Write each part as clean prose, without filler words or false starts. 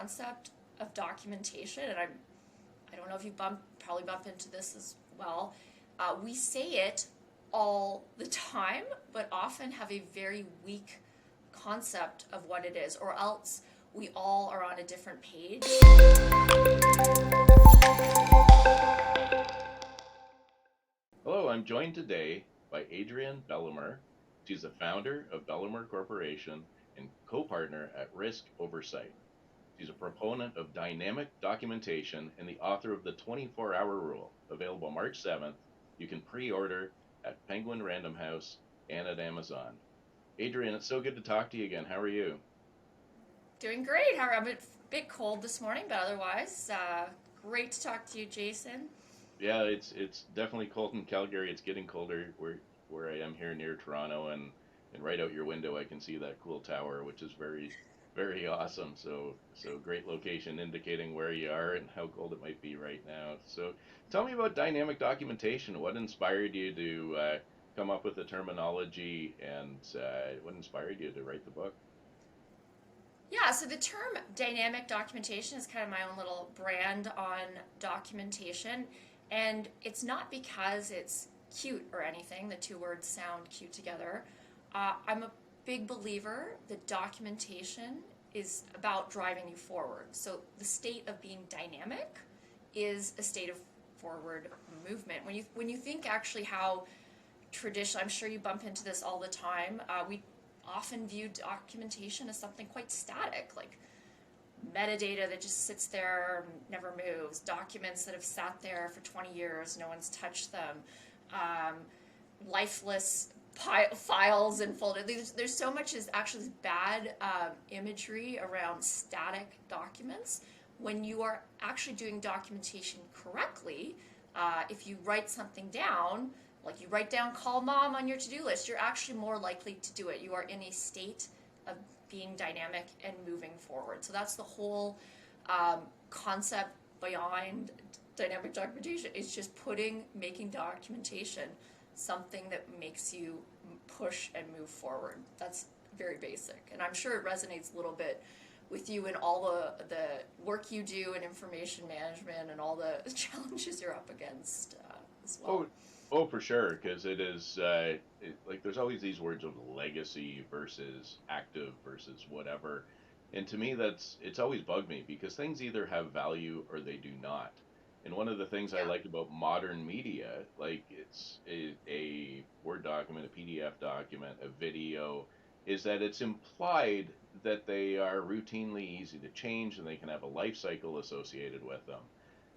concept of documentation, and I don't know if you probably bump into this as well. We say it all the time, but often have a very weak concept of what it is, or else we all are on a different page. Hello, I'm joined today by Adrienne Bellehumeur. She's the founder of Bellehumeur Corporation and co-partner at Risk Oversight. She's a proponent of dynamic documentation and the author of the 24-Hour Rule, available March 7th. You can pre-order at Penguin Random House and at Amazon. Adrienne, it's so good to talk to you again. How are you? Doing great. I'm a bit cold this morning, but otherwise, great to talk to you, Jason. Yeah, it's definitely cold in Calgary. It's getting colder where I am here near Toronto, and right out your window I can see that cool tower, which is very awesome. So great location, indicating where you are and how cold it might be right now. So tell me about dynamic documentation. What inspired you to come up with the terminology, and what inspired you to write the book? Yeah, so the term dynamic documentation is kind of my own little brand on documentation, and it's not because it's cute or anything. The two words sound cute together. I'm a big believer that documentation is about driving you forward. So the state of being dynamic is a state of forward movement. When you think actually how traditional, I'm sure you bump into this all the time, we often view documentation as something quite static, like metadata that just sits there, never moves, documents that have sat there for 20 years, no one's touched them, lifeless files and folders. There's so much is actually bad imagery around static documents. When you are actually doing documentation correctly, if you write something down, like you write down call mom on your to-do list, you're actually more likely to do it. You are in a state of being dynamic and moving forward. So that's the whole concept behind dynamic documentation. It's just making documentation something that makes you push and move forward. That's very basic. And I'm sure it resonates a little bit with you in all the work you do in information management and all the challenges you're up against as well. Oh, for sure, because it is like there's always these words of legacy versus active versus whatever, and to me it's always bugged me because things either have value or they do not. And one of the things I like about modern media, like it's a Word document, a PDF document, a video, is that it's implied that they are routinely easy to change and they can have a life cycle associated with them.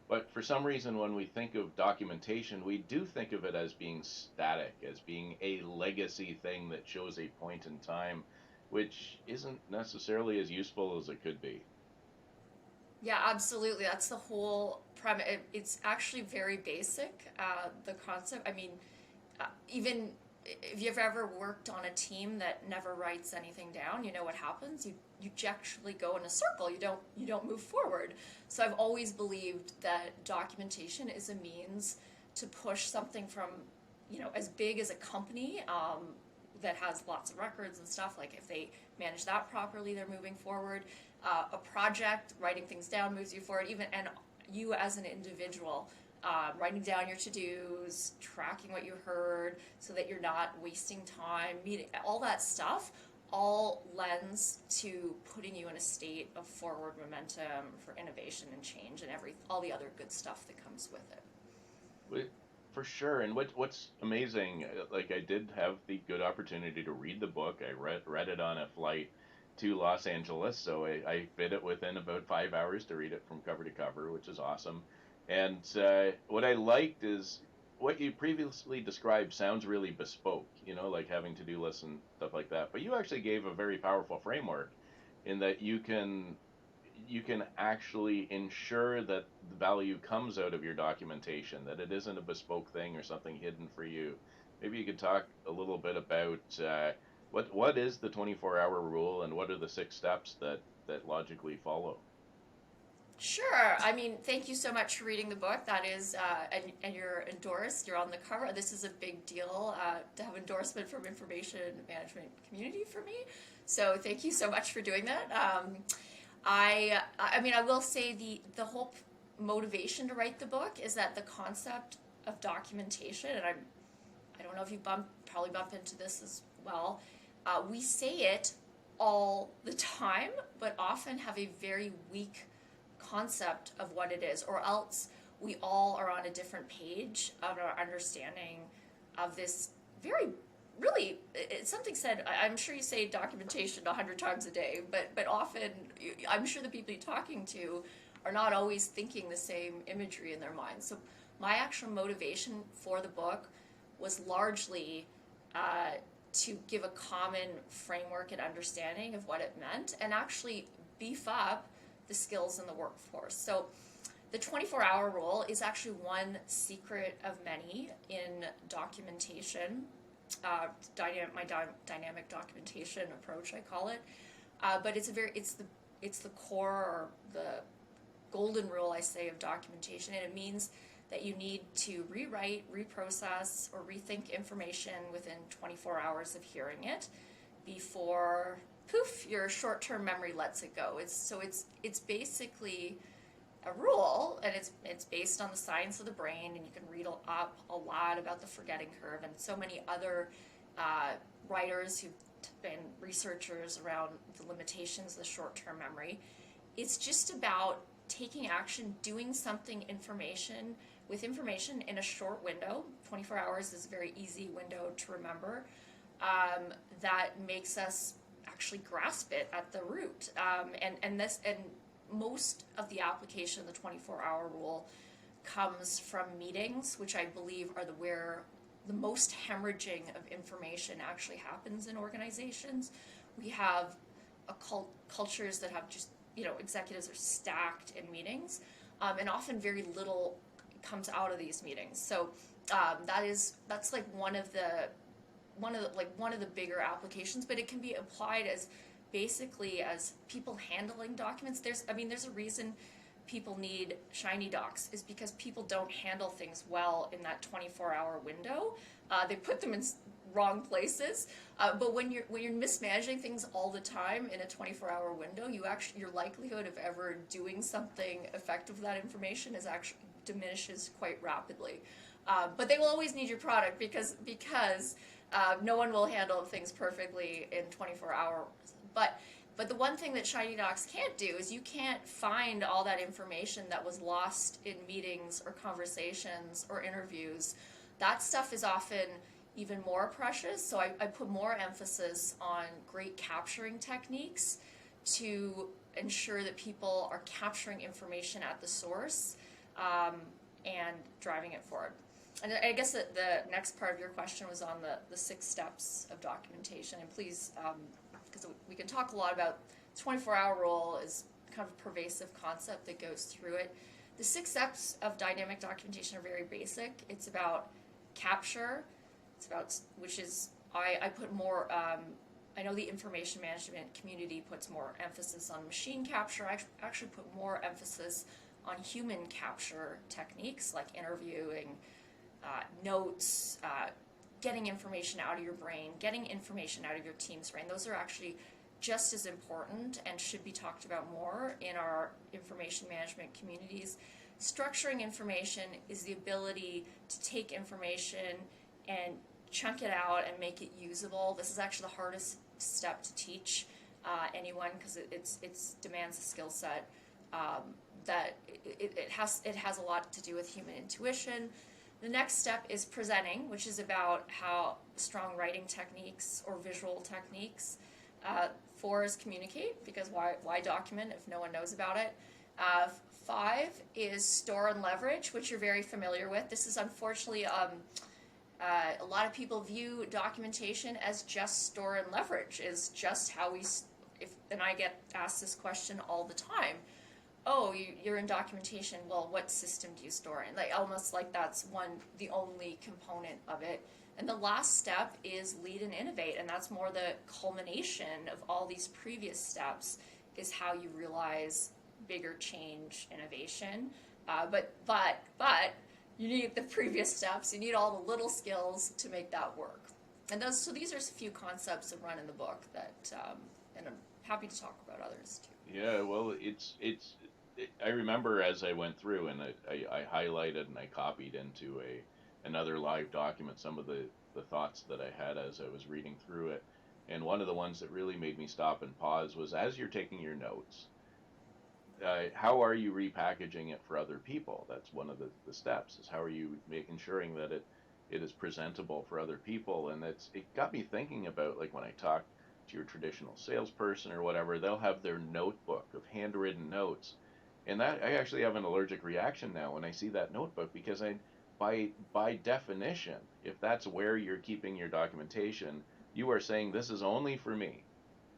But for some reason, when we think of documentation, we do think of it as being static, as being a legacy thing that shows a point in time, which isn't necessarily as useful as it could be. Yeah, absolutely. That's the whole premise. It's actually very basic, the concept. I mean, even if you've ever worked on a team that never writes anything down, you know what happens. You actually go in a circle. You don't move forward. So I've always believed that documentation is a means to push something from, as big as a company that has lots of records and stuff. Like if they manage that properly, they're moving forward. A project, writing things down moves you forward. And you as an individual, writing down your to-dos, tracking what you heard so that you're not wasting time, meeting, all that stuff all lends to putting you in a state of forward momentum for innovation and change and all the other good stuff that comes with it. For sure. And what's amazing, like I did have the good opportunity to read the book. I read it on a flight to Los Angeles, so I fit it within about 5 hours to read it from cover to cover, which is awesome. And what I liked is what you previously described sounds really bespoke, like having to-do lists and stuff like that. But you actually gave a very powerful framework in that you can actually ensure that the value comes out of your documentation, that it isn't a bespoke thing or something hidden for you. Maybe you could talk a little bit about what is the 24-hour rule and what are the 6 steps that logically follow. Sure. I mean, thank you so much for reading the book. That is, and you're endorsed. You're on the cover. This is a big deal to have endorsement from information management community for me. So thank you so much for doing that. I mean, I will say the whole motivation to write the book is that the concept of documentation, and I don't know if you probably bump into this as well. We say it all the time, but often have a very weak concept of what it is, or else we all are on a different page of our understanding of this very, really, it's something said, I'm sure you say documentation 100 times a day, but often I'm sure the people you're talking to are not always thinking the same imagery in their minds. So my actual motivation for the book was largely to give a common framework and understanding of what it meant, and actually beef up the skills in the workforce. So the 24-hour rule is actually one secret of many in documentation, dynamic documentation approach, I call it. But it's the core, or the golden rule, I say, of documentation, and it means that you need to rewrite, reprocess, or rethink information within 24 hours of hearing it before, poof, your short-term memory lets it go. It's basically a rule, and it's based on the science of the brain, and you can read up a lot about the forgetting curve, and so many other writers who've been researchers around the limitations of the short-term memory. It's just about taking action, doing something with information in a short window. 24 hours is a very easy window to remember, that makes us actually grasp it at the root. And most of the application of the 24-hour rule comes from meetings, which I believe are where the most hemorrhaging of information actually happens in organizations. We have cultures that have just, executives are stacked in meetings, and often very little comes out of these meetings. So that's like one of the bigger applications, but it can be applied as basically as people handling documents. There's a reason people need shiny docs, is because people don't handle things well in that 24-hour window. They put them in wrong places. But when you're mismanaging things all the time in a 24-hour window, your likelihood of ever doing something effective with that information diminishes quite rapidly. But they will always need your product because no one will handle things perfectly in 24 hours. But the one thing that shiny docs can't do is you can't find all that information that was lost in meetings or conversations or interviews. That stuff is often even more precious, so I put more emphasis on great capturing techniques to ensure that people are capturing information at the source, and driving it forward. And I guess that the next part of your question was on the 6 steps of documentation, and please, because we can talk a lot about 24-hour rule is kind of a pervasive concept that goes through it. The 6 steps of dynamic documentation are very basic. It's about capture. I put more, I know the information management community puts more emphasis on machine capture. I actually put more emphasis on human capture techniques like interviewing, notes, getting information out of your brain, getting information out of your team's brain. Those are actually just as important and should be talked about more in our information management communities. Structuring information is the ability to take information and chunk it out and make it usable. This is actually the hardest step to teach anyone, because it demands a skill set that it has a lot to do with human intuition. The next step is presenting, which is about how strong writing techniques or visual techniques. 4 is communicate, because why document if no one knows about it? 5 is store and leverage, which you're very familiar with. This is unfortunately, a lot of people view documentation as just store and leverage, is just how and I get asked this question all the time. Oh, you're in documentation, well, what system do you store in? Almost like that's the only component of it. And the last step is lead and innovate, and that's more the culmination of all these previous steps, is how you realize bigger change, innovation. But you need the previous steps, you need all the little skills to make that work. And these are a few concepts that run in the book and I'm happy to talk about others too. Yeah, well, I remember as I went through and I highlighted and I copied into another live document some of the thoughts that I had as I was reading through it. And one of the ones that really made me stop and pause was as you're taking your notes, how are you repackaging it for other people? That's one of the steps is how are you making ensuring that it is presentable for other people? And it got me thinking about like when I talk to your traditional salesperson or whatever, they'll have their notebook of handwritten notes. And that I actually have an allergic reaction now when I see that notebook because by definition, if that's where you're keeping your documentation, you are saying this is only for me.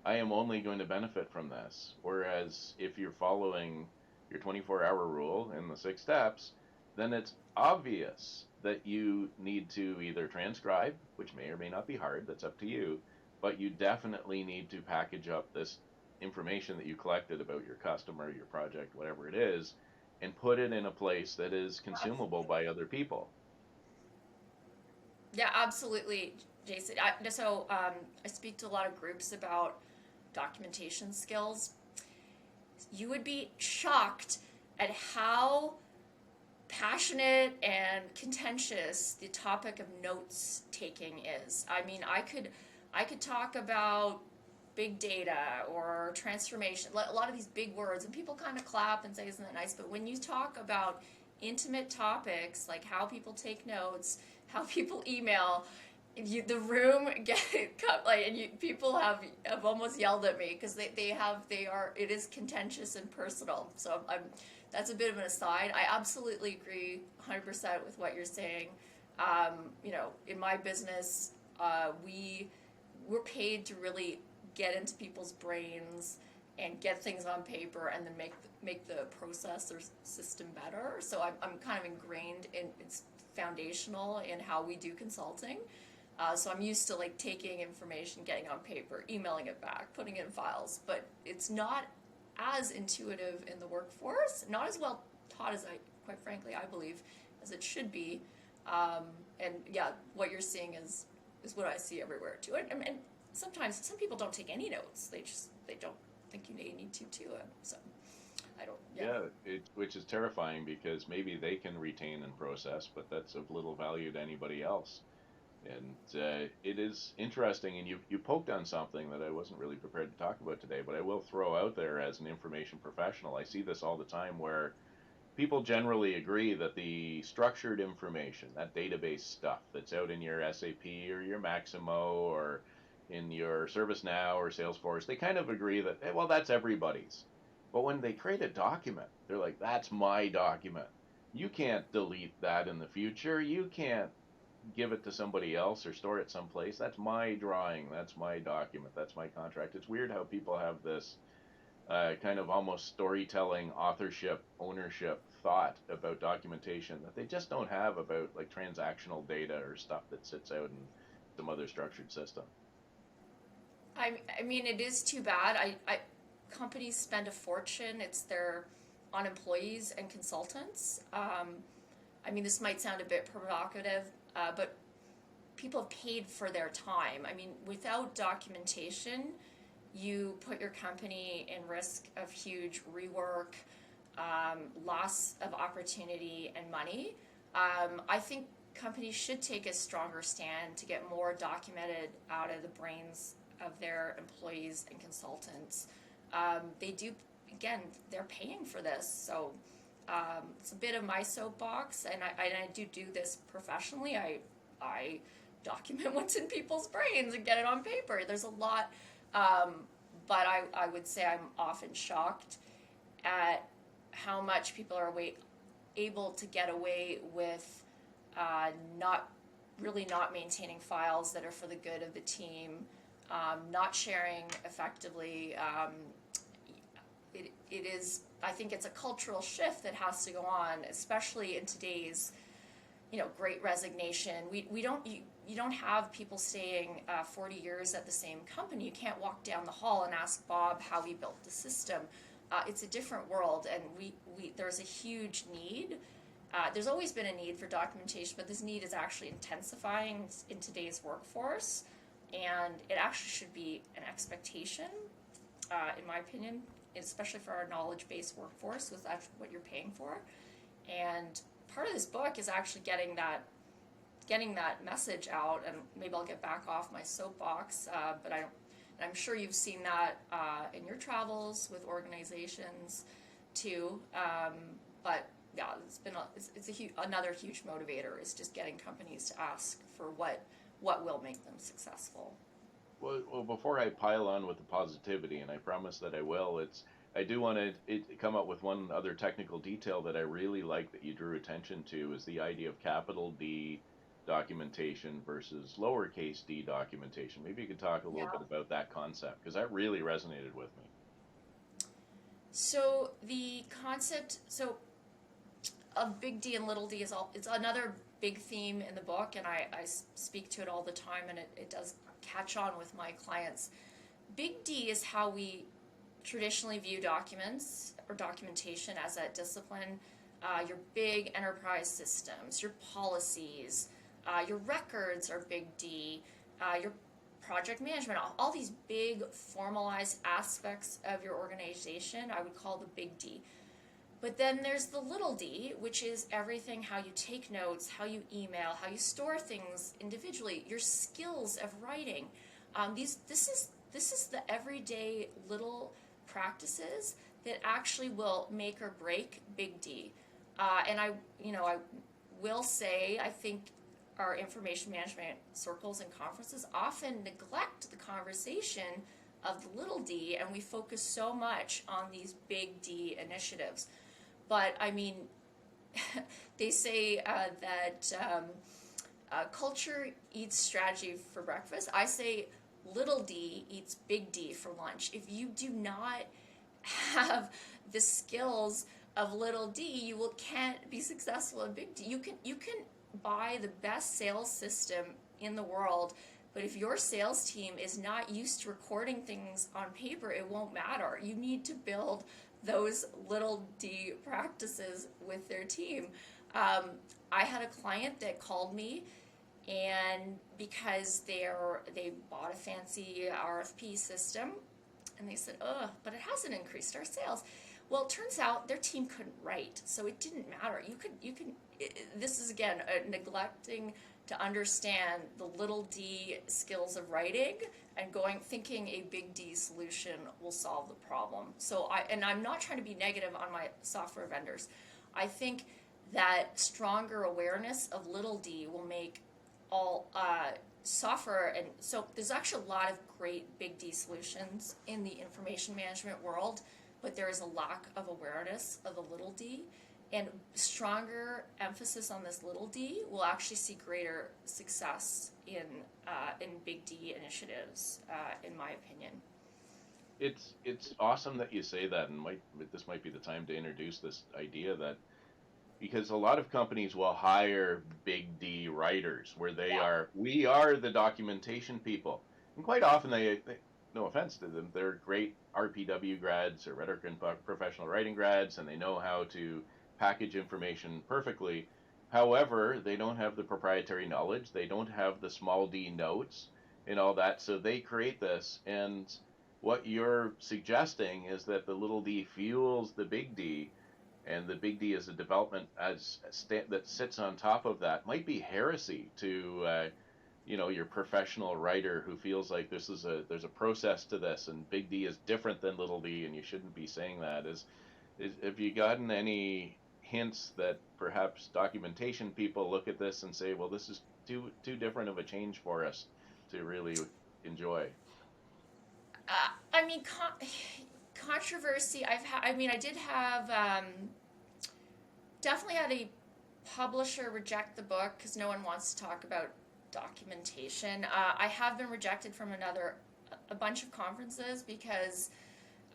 I am only going to benefit from this. Whereas if you're following your 24-hour rule and the 6 steps, then it's obvious that you need to either transcribe, which may or may not be hard, that's up to you, but you definitely need to package up this information that you collected about your customer, your project, whatever it is, and put it in a place that is consumable by other people. Yeah, absolutely, Jason. I speak to a lot of groups about documentation skills. You would be shocked at how passionate and contentious the topic of notes taking is. I mean, I could talk about big data or transformation, a lot of these big words, and people kind of clap and say, "Isn't that nice?" But when you talk about intimate topics like how people take notes, how people email, the room get like, and people have almost yelled at me because they are it is contentious and personal. So that's a bit of an aside. I absolutely agree 100% with what you're saying. In my business, we're paid to really get into people's brains and get things on paper and then make the process or system better. So I'm kind of ingrained in it's foundational in how we do consulting. So I'm used to like taking information, getting on paper, emailing it back, putting it in files, but it's not as intuitive in the workforce, not as well taught as quite frankly, I believe, as it should be. And yeah, what you're seeing is what I see everywhere too. And sometimes some people don't take any notes. They don't think you need to too. So I don't. Yeah. Yeah, which is terrifying because maybe they can retain and process, but that's of little value to anybody else. And it is interesting, and you poked on something that I wasn't really prepared to talk about today, but I will throw out there as an information professional. I see this all the time where people generally agree that the structured information, that database stuff that's out in your SAP or your Maximo or in your ServiceNow or Salesforce, they kind of agree that, well, that's everybody's. But when they create a document, they're like, that's my document. You can't delete that in the future. You can't give it to somebody else or store it someplace. That's my drawing. That's my document. That's my contract. It's weird how people have this kind of almost storytelling, authorship, ownership thought about documentation that they just don't have about like transactional data or stuff that sits out in some other structured system. I mean, it is too bad. Companies spend a fortune. It's their on employees and consultants. I mean, this might sound a bit provocative, but people have paid for their time. I mean, without documentation, you put your company in risk of huge rework, loss of opportunity and money. I think companies should take a stronger stand to get more documented out of the brains of their employees and consultants. They do, again, they're paying for this. So it's a bit of my soapbox, and I do this professionally. I document what's in people's brains and get it on paper. There's a lot, but I would say I'm often shocked at how much people are able to get away with not maintaining files that are for the good of the team, not sharing effectively. It is, I think it's a cultural shift that has to go on, especially in today's, great resignation. You don't have people staying 40 years at the same company. You can't walk down the hall and ask Bob how he built the system. It's a different world, and there's a huge need. There's always been a need for documentation, but this need is actually intensifying in today's workforce, and it actually should be an expectation, in my opinion, especially for our knowledge-based workforce, because that's what you're paying for. And part of this book is actually getting that message out, and maybe I'll get back off my soapbox, but I'm sure you've seen that in your travels with organizations too. But yeah, another huge motivator is just getting companies to ask for what will make them successful. Well, before I pile on with the positivity, and I promise that I will, I do want to come up with one other technical detail that I really like that you drew attention to, is the idea of capital D documentation versus lowercase d documentation. Maybe you could talk a little bit about that concept, because that really resonated with me. So the concept of big D and little d it's another big theme in the book, and I speak to it all the time, and it does catch on with my clients. Big D is how we traditionally view documents or documentation as a discipline. Your big enterprise systems, your policies, your records are big D, your project management, all these big formalized aspects of your organization, I would call the big D. But then there's the little d, which is everything, how you take notes, how you email, how you store things individually, your skills of writing. This is the everyday little practices that actually will make or break big D. And I will say, I think our information management circles and conferences often neglect the conversation of the little d, and we focus so much on these big D initiatives. But I mean, they say that culture eats strategy for breakfast. I say little d eats big D for lunch. If you do not have the skills of little d, can't be successful in big D. You can buy the best sales system in the world, but if your sales team is not used to recording things on paper, it won't matter. You need to build those little d practices with their team. I had a client that called me, and because they bought a fancy RFP system, and they said, but it hasn't increased our sales. Well, it turns out their team couldn't write, so it didn't matter. This is again neglecting to understand the little d skills of writing and thinking a big D solution will solve the problem. So I'm not trying to be negative on my software vendors. I think that stronger awareness of little d will make all software, and so there's actually a lot of great big D solutions in the information management world, but there is a lack of awareness of the little d, and stronger emphasis on this little d will actually see greater success in big D initiatives, in my opinion. It's awesome that you say that, and this might be the time to introduce this idea that, because a lot of companies will hire big D writers where we are the documentation people, and quite often they no offense to them, they're great RPW grads or rhetoric and professional writing grads, and they know how to package information perfectly. However, they don't have the proprietary knowledge, they don't have the small d notes and all that, so they create this. And what you're suggesting is that the little d fuels the big D, and the big D is a development that sits on top of that. Might be heresy to your professional writer who feels like there's a process to this, and big D is different than little d, and you shouldn't be saying that. Have you gotten any hints that perhaps documentation people look at this and say, well, this is too different of a change for us to really enjoy? Controversy. I did have definitely had a publisher reject the book because no one wants to talk about documentation. I have been rejected from a bunch of conferences because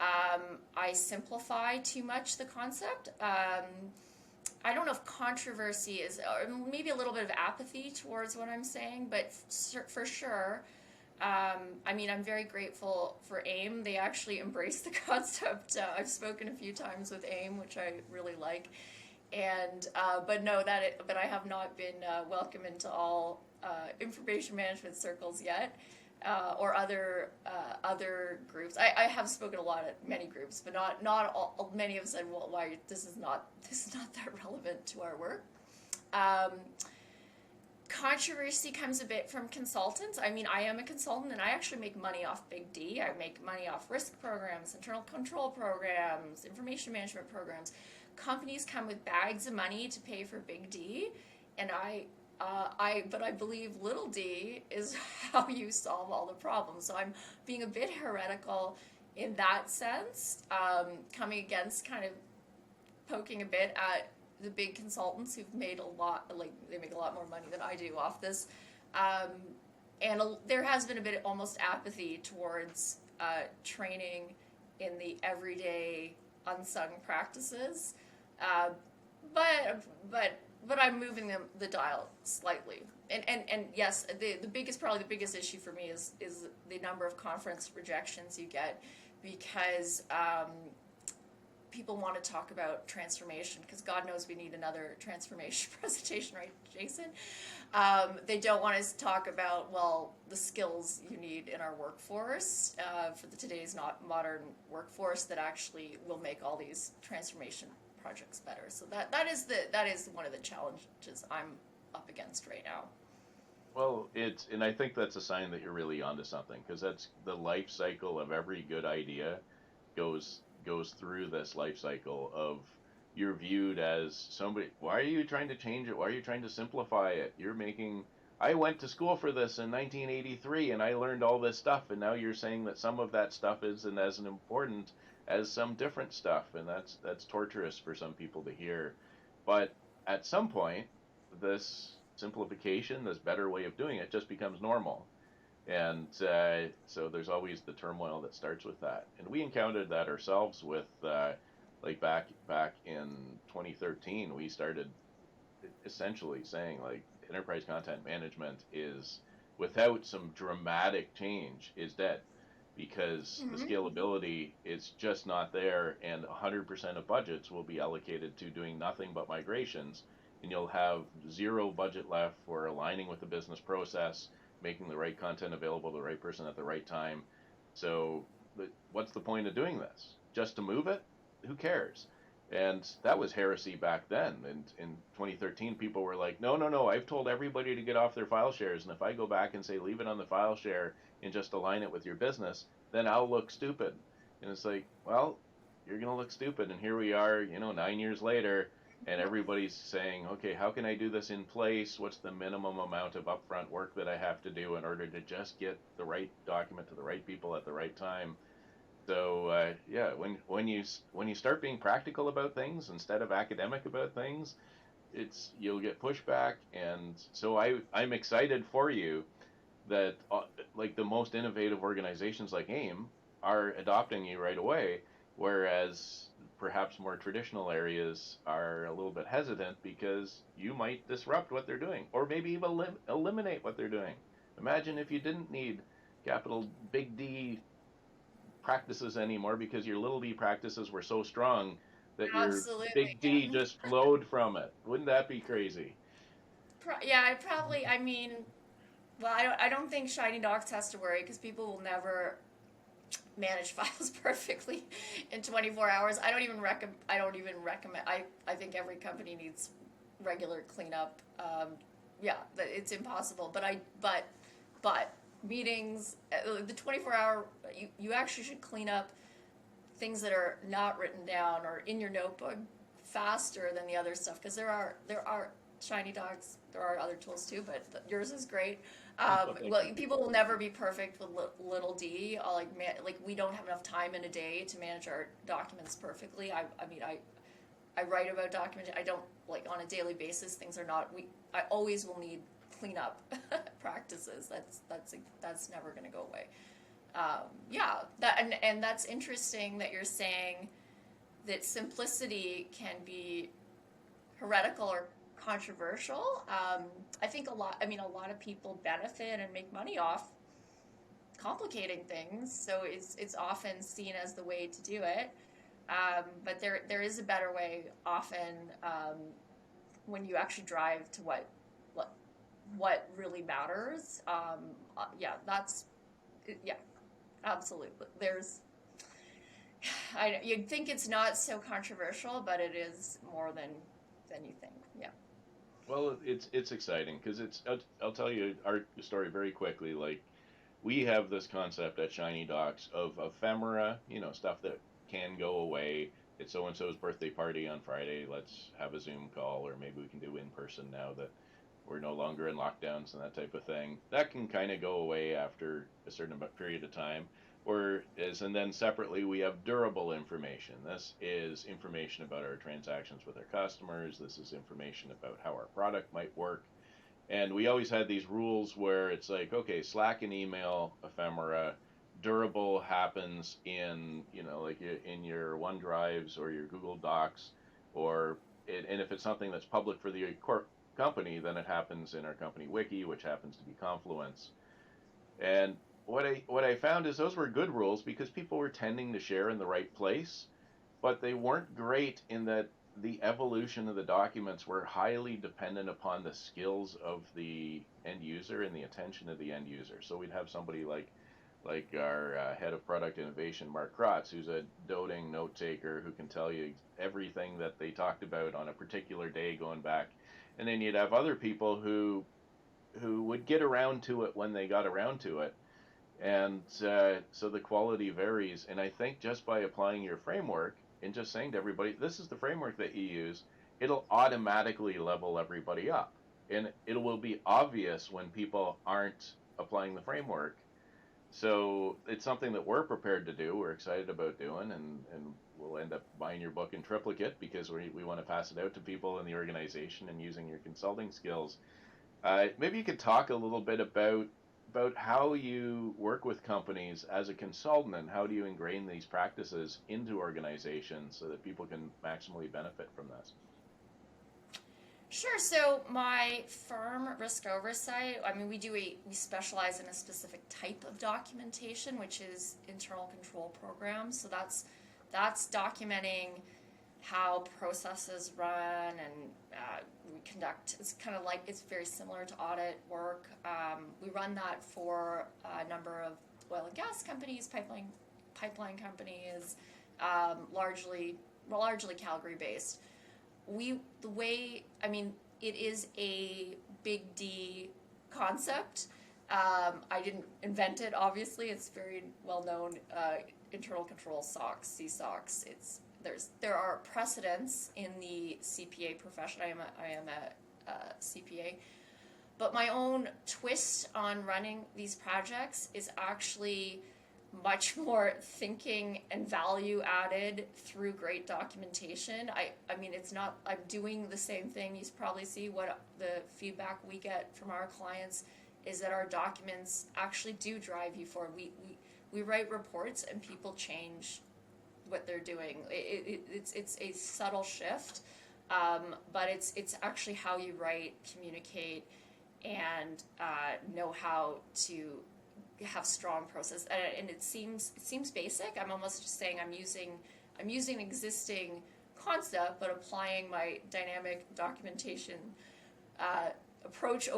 I simplify too much the concept. I don't know if controversy is, or maybe a little bit of apathy towards what I'm saying, but for sure, I'm very grateful for AIM. They actually embrace the concept. I've spoken a few times with AIM, which I really like, and but I have not been welcome into all information management circles yet. or other groups. I have spoken a lot at many groups, but not all. Many have said, well, why this is not that relevant to our work. Um, Controversy comes a bit from consultants. I mean, I am a consultant and I actually make money off Big D. I make money off risk programs, internal control programs, information management programs. Companies come with bags of money to pay for Big D, and but I believe little d is how you solve all the problems. So I'm being a bit heretical in that sense, coming against kind of poking a bit at the big consultants who've made a lot, like they make a lot more money than I do off this. There has been a bit almost apathy towards training in the everyday unsung practices. Uh, but I'm moving the dial slightly. And yes, probably the biggest issue for me is the number of conference rejections you get, because people want to talk about transformation, because God knows we need another transformation presentation, right, Jason? They don't want us to talk about, well, the skills you need in our workforce for today's not modern workforce that actually will make all these transformation projects better. So that is one of the challenges I'm up against right now. Well, and I think that's a sign that you're really onto something, because that's the life cycle of every good idea goes through this life cycle of you're viewed as somebody. Why are you trying to change it? Why are you trying to simplify it? I went to school for this in 1983 and I learned all this stuff, and now you're saying that some of that stuff isn't as important as some different stuff, and that's torturous for some people to hear. But at some point, this simplification, this better way of doing it, just becomes normal. And so there's always the turmoil that starts with that. And we encountered that ourselves with, like back in 2013, we started essentially saying, like, enterprise content management is, without some dramatic change, is dead, because the scalability is just not there, and 100% of budgets will be allocated to doing nothing but migrations, and you'll have zero budget left for aligning with the business process, making the right content available to the right person at the right time. So what's the point of doing this? Just to move it? Who cares? And that was heresy back then. And in 2013, people were like, no, I've told everybody to get off their file shares. And if I go back and say, leave it on the file share and just align it with your business, then I'll look stupid. And it's like, well, you're going to look stupid. And here we are, 9 years later, and everybody's saying, okay, how can I do this in place? What's the minimum amount of upfront work that I have to do in order to just get the right document to the right people at the right time? So yeah, when you start being practical about things instead of academic about things, you'll get pushback. And so I'm excited for you that like the most innovative organizations like AIM are adopting you right away, whereas perhaps more traditional areas are a little bit hesitant because you might disrupt what they're doing, or maybe even eliminate what they're doing. Imagine if you didn't need capital Big D practices anymore because your little d practices were so strong that your Big D just flowed from it. Wouldn't that be crazy? I mean, well, I don't think Shiny Docs has to worry, because people will never manage files perfectly in 24 hours. I don't even recommend. I think every company needs regular cleanup. Yeah, it's impossible. But meetings, the 24-hour, you actually should clean up things that are not written down or in your notebook faster than the other stuff, because there are Shiny Docs. There are other tools too, but yours is great. Well, people will never be perfect with little d. Like we don't have enough time in a day to manage our documents perfectly. I mean, I write about document. I don't, like, on a daily basis. Things are not. I always will need cleanup practices. That's never going to go away. Yeah, and that's interesting that you're saying that simplicity can be heretical or controversial. I think a lot of people benefit and make money off complicating things, so it's often seen as the way to do it. But there is a better way often, when you actually drive to what really matters. Yeah, that's Yeah, absolutely. You'd think it's not so controversial, but it is more than you think. Yeah. Well, it's exciting because I'll tell you our story very quickly. Like we have this concept at Shiny Docs of ephemera, stuff that can go away. It's so and so's birthday party on Friday. Let's have a Zoom call, or maybe we can do in person now that we're no longer in lockdowns and that type of thing. That can kind of go away after a certain period of time. And then separately we have durable information. This is information about our transactions with our customers. This is information about how our product might work. And we always had these rules where it's like, okay, Slack and email ephemera, durable happens in, like in your OneDrives or your Google Docs, and if it's something that's public for the company, then it happens in our company wiki, which happens to be Confluence. And what I found is those were good rules because people were tending to share in the right place, but they weren't great in that the evolution of the documents were highly dependent upon the skills of the end user and the attention of the end user. So we'd have somebody like our head of product innovation, Mark Krotz, who's a doting note taker who can tell you everything that they talked about on a particular day going back. And then you'd have other people who would get around to it when they got around to it. And so the quality varies. And I think just by applying your framework and just saying to everybody, this is the framework that you use, it'll automatically level everybody up. And it will be obvious when people aren't applying the framework. So it's something that we're prepared to do. We're excited about doing, and we'll end up buying your book in triplicate because we want to pass it out to people in the organization and using your consulting skills. Maybe you could talk a little bit about how you work with companies as a consultant and how do you ingrain these practices into organizations so that people can maximally benefit from this. Sure. So my firm, Risk Oversight, I mean, we specialize in a specific type of documentation, which is internal control programs. So that's documenting how processes run, and we conduct. It's kind of like, it's very similar to audit work. We run that for a number of oil and gas companies, pipeline companies, largely Calgary based. It is a big D concept. I didn't invent it, obviously. It's very well known. Internal control, SOX, CSOX. There are precedents in the CPA profession. I am a CPA, but my own twist on running these projects is actually much more thinking and value added through great documentation. I mean, it's not, I'm doing the same thing. You probably see what the feedback we get from our clients is that our documents actually do drive you forward. We write reports and people change what they're doing. It's a subtle shift, but it's actually how you write, communicate, and know how to have strong process. And it seems basic. I'm almost just saying I'm using existing concept, but applying my dynamic documentation approach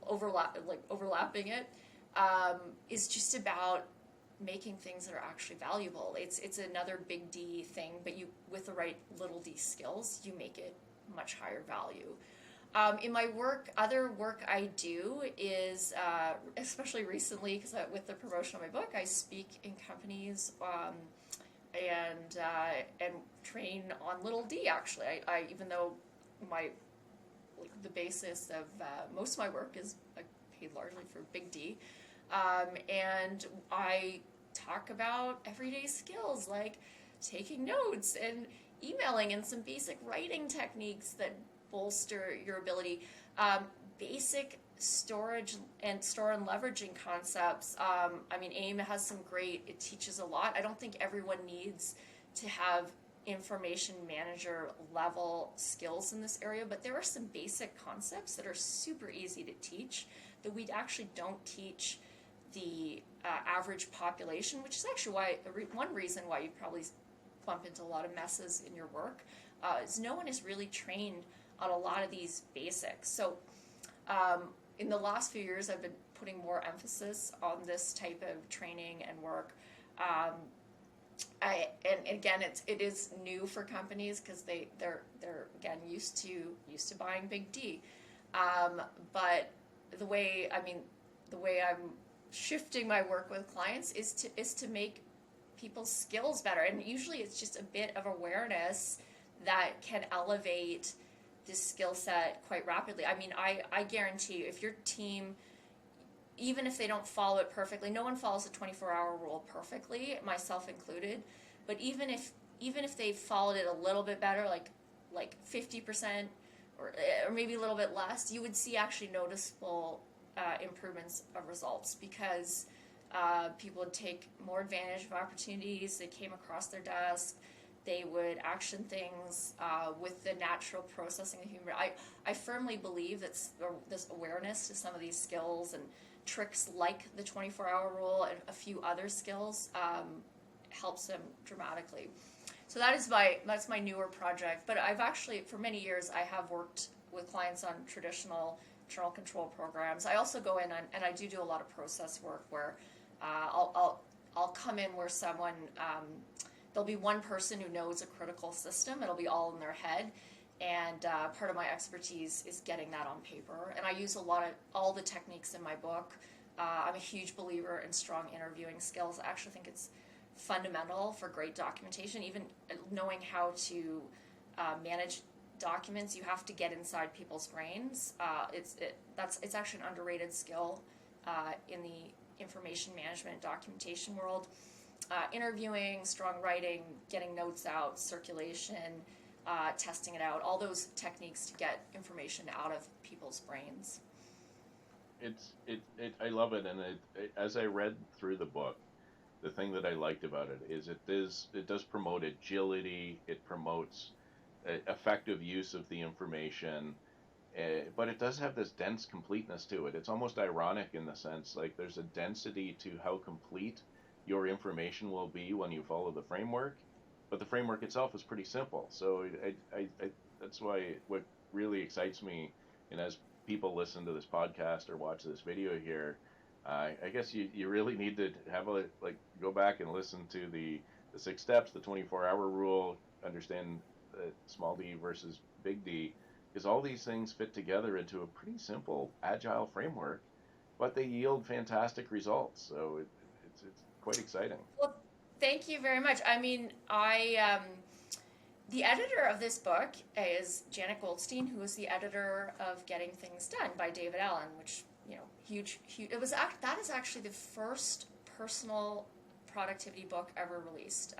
overlapping it is just about making things that are actually valuable. It's another big D thing, but with the right little d skills, you make it much higher value. In my work, other work I do is, especially recently, because with the promotion of my book, I speak in companies and train on little d. Actually, I even though the basis of most of my work is paid largely for big D. And I talk about everyday skills like taking notes and emailing and some basic writing techniques that bolster your ability. Basic storage and store and leveraging concepts. AIM has some it teaches a lot. I don't think everyone needs to have information manager level skills in this area, but there are some basic concepts that are super easy to teach that we actually don't teach the average population, which is actually one reason why you probably bump into a lot of messes in your work, is no one is really trained on a lot of these basics. So in the last few years, I've been putting more emphasis on this type of training and work. And again, it is new for companies because they're again used to buying big D, but the way I'm shifting my work with clients is to make people's skills better, and usually it's just a bit of awareness that can elevate this skill set quite rapidly. I mean, I guarantee you, if your team, even if they don't follow it perfectly, no one follows the 24-hour rule perfectly, myself included, but even if they followed it a little bit better, like 50% or maybe a little bit less, you would see actually noticeable improvements of results, because people would take more advantage of opportunities that came across their desk. They would action things with the natural processing of humor. I firmly believe that this awareness to some of these skills and tricks like the 24-hour rule and a few other skills helps them dramatically. So that's my newer project. But I've actually, for many years, I have worked with clients on traditional internal control programs. I also go in and I do a lot of process work where I'll come in where someone, there'll be one person who knows a critical system. It'll be all in their head. And part of my expertise is getting that on paper. And I use all the techniques in my book. I'm a huge believer in strong interviewing skills. I actually think it's fundamental for great documentation. Even knowing how to manage documents, you have to get inside people's brains. It's actually an underrated skill in the information management documentation world. Interviewing, strong writing, getting notes out, circulation, testing it out, all those techniques to get information out of people's brains. I love it, and as I read through the book, the thing that I liked about it is it does promote agility. It promotes effective use of the information, but it does have this dense completeness to it. It's almost ironic in the sense, like, there's a density to how complete your information will be when you follow the framework, but the framework itself is pretty simple. So I that's why what really excites me, and as people listen to this podcast or watch this video here, I guess you really need to have go back and listen to the 6 steps, the 24-hour rule, understand small d versus big D, because all these things fit together into a pretty simple agile framework, but they yield fantastic results. So it's quite exciting. Well, thank you very much. I mean, the editor of this book is Janet Goldstein, who is the editor of Getting Things Done by David Allen, which, huge. That is actually the first personal productivity book ever released.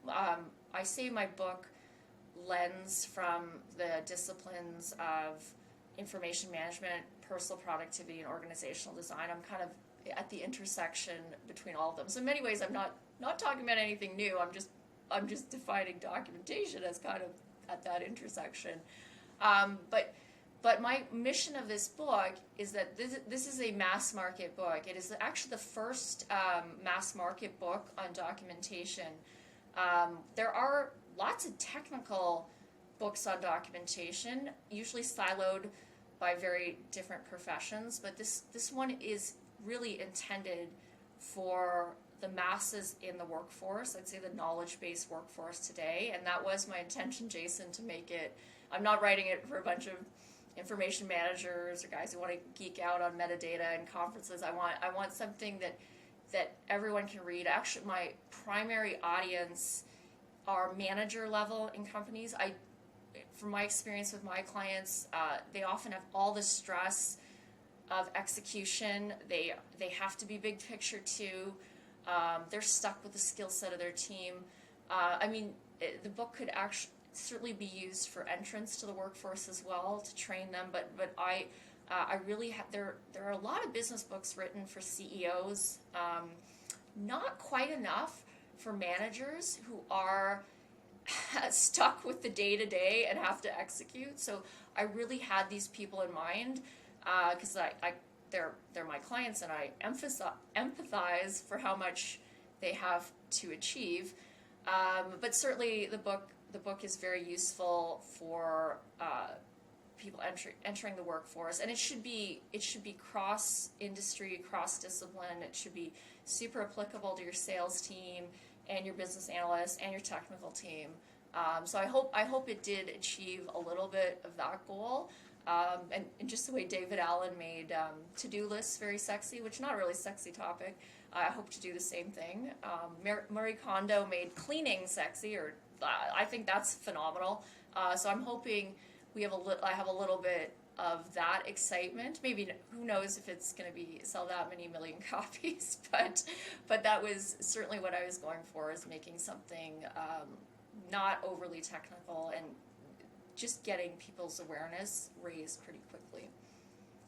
I say my book lends from the disciplines of information management, personal productivity, and organizational design. I'm kind of at the intersection between all of them. So in many ways, I'm not talking about anything new. I'm just defining documentation as kind of at that intersection. But my mission of this book is that this is a mass market book. It is actually the first mass market book on documentation. There are lots of technical books on documentation, usually siloed by very different professions, but this one is really intended for the masses in the workforce. I'd say the knowledge-based workforce today, and that was my intention, Jason, to make it. I'm not writing it for a bunch of information managers or guys who want to geek out on metadata and conferences. I want something that everyone can read. Actually, my primary audience are manager level in companies. From my experience with my clients, they often have all the stress of execution. They have to be big picture too. They're stuck with the skill set of their team. The book could actually certainly be used for entrance to the workforce as well, to train them. But I really have there are a lot of business books written for CEOs, not quite enough for managers who are stuck with the day-to-day and have to execute. So I really had these people in mind, because they're my clients, and I empathize for how much they have to achieve. But certainly the book is very useful for people entering the workforce, and it should be cross industry, cross discipline. It should be super applicable to your sales team and your business analyst and your technical team. So I hope it did achieve a little bit of that goal. And just the way David Allen made to-do lists very sexy, which not a really sexy topic. I hope to do the same thing. Marie Kondo made cleaning sexy, or I think that's phenomenal. So I'm hoping I have a little bit of that excitement. Maybe, who knows if it's going to sell that many million copies, but that was certainly what I was going for, is making something not overly technical and just getting people's awareness raised pretty quickly.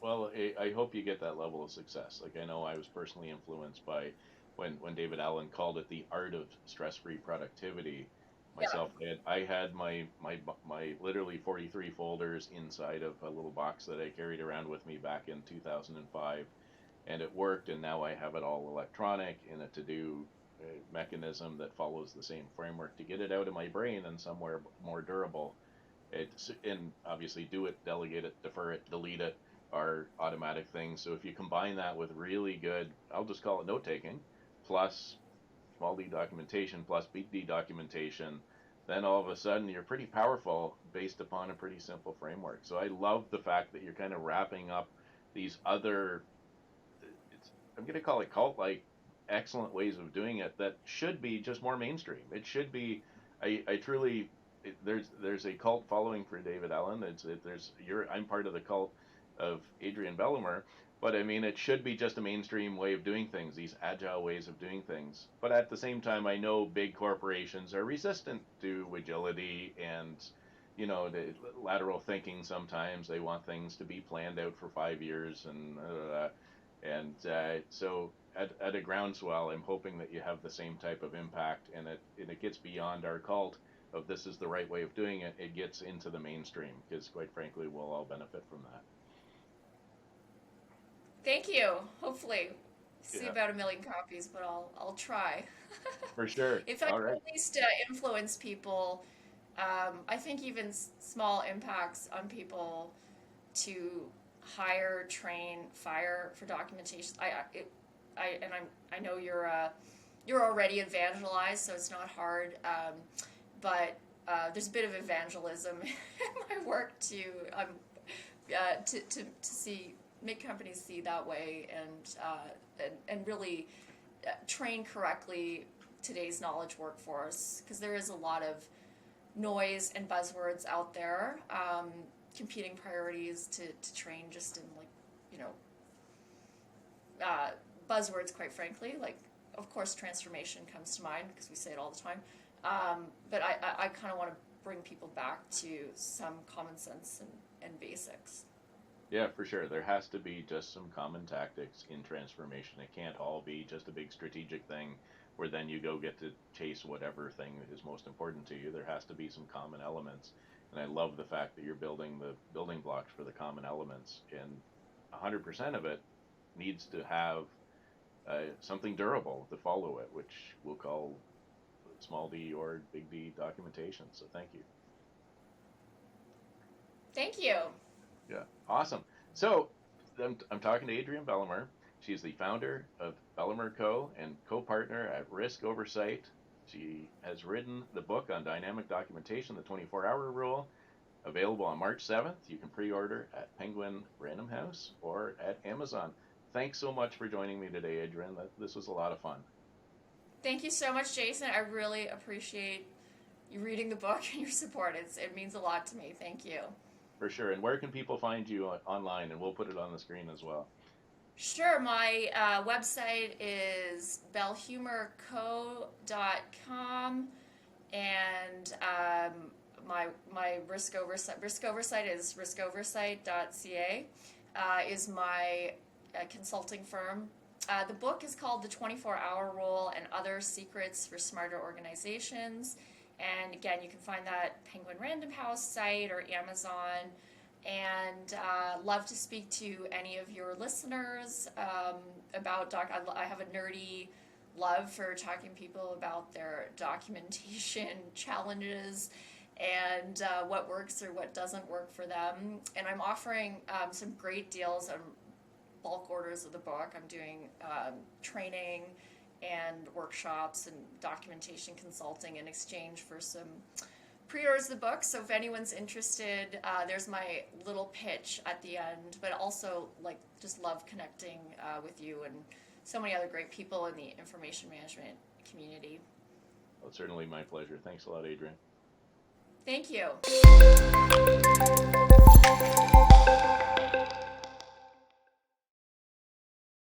Well, I hope you get that level of success. Like, I know I was personally influenced by when David Allen called it the art of stress-free productivity. Myself, Yeah. I had my literally 43 folders inside of a little box that I carried around with me back in 2005, and it worked. And now I have it all electronic in a to-do mechanism that follows the same framework to get it out of my brain and somewhere more durable. And obviously do it, delegate it, defer it, delete it are automatic things. So if you combine that with really good, I'll just call it note taking, plus small d documentation, plus big D documentation, then all of a sudden you're pretty powerful based upon a pretty simple framework. So I love the fact that you're kind of wrapping up these other, I'm going to call it cult-like, excellent ways of doing it that should be just more mainstream. It should be, I truly, there's a cult following for David Allen. I'm part of the cult of Adrienne Bellehumeur, but I mean, it should be just a mainstream way of doing things, these agile ways of doing things. But at the same time, I know big corporations are resistant to agility and, the lateral thinking. Sometimes they want things to be planned out for 5 years, so at a groundswell, I'm hoping that you have the same type of impact, and it gets beyond our cult of this is the right way of doing it. It gets into the mainstream, because quite frankly, we'll all benefit from that. Thank you. Hopefully, see Yeah, about 1 million copies, but I'll try. for sure. If I All can right. at least influence people, I think even small impacts on people to hire, train, fire for documentation. I know you're already evangelized, so it's not hard. But there's a bit of evangelism in my work to make companies see that way, and really train correctly today's knowledge workforce, because there is a lot of noise and buzzwords out there, competing priorities to train just in, like, buzzwords, quite frankly. Like, of course, transformation comes to mind because we say it all the time, but I kind of want to bring people back to some common sense and basics. Yeah, for sure. There has to be just some common tactics in transformation. It can't all be just a big strategic thing where then you go get to chase whatever thing is most important to you. There has to be some common elements. And I love the fact that you're building the building blocks for the common elements. And 100% of it needs to have something durable to follow it, which we'll call small d or big D documentation. So thank you. Thank you. Yeah, awesome. So I'm talking to Adrienne Bellehumeur. She's the founder of Bellehumeur Co. and co-partner at Risk Oversight. She has written the book on dynamic documentation, the 24-hour rule, available on March 7th. You can pre-order at Penguin Random House or at Amazon. Thanks so much for joining me today, Adrienne. This was a lot of fun. Thank you so much, Jason. I really appreciate you reading the book and your support. It means a lot to me. Thank you. For sure. And where can people find you online? And we'll put it on the screen as well. Sure. My website is bellehumeurco.com, and my risk oversight is riskoversight.ca. Is my consulting firm. The book is called The 24-Hour Rule and Other Secrets for Smarter Organizations. And again, you can find that at Penguin Random House site or Amazon. And love to speak to any of your listeners about I have a nerdy love for talking to people about their documentation challenges and what works or what doesn't work for them. And I'm offering some great deals on bulk orders of the book. I'm doing training and workshops and documentation consulting in exchange for some pre-orders of the book. So if anyone's interested, there's my little pitch at the end, but also like just love connecting with you and so many other great people in the information management community. Well, it's certainly my pleasure. Thanks a lot, Adrienne. Thank you.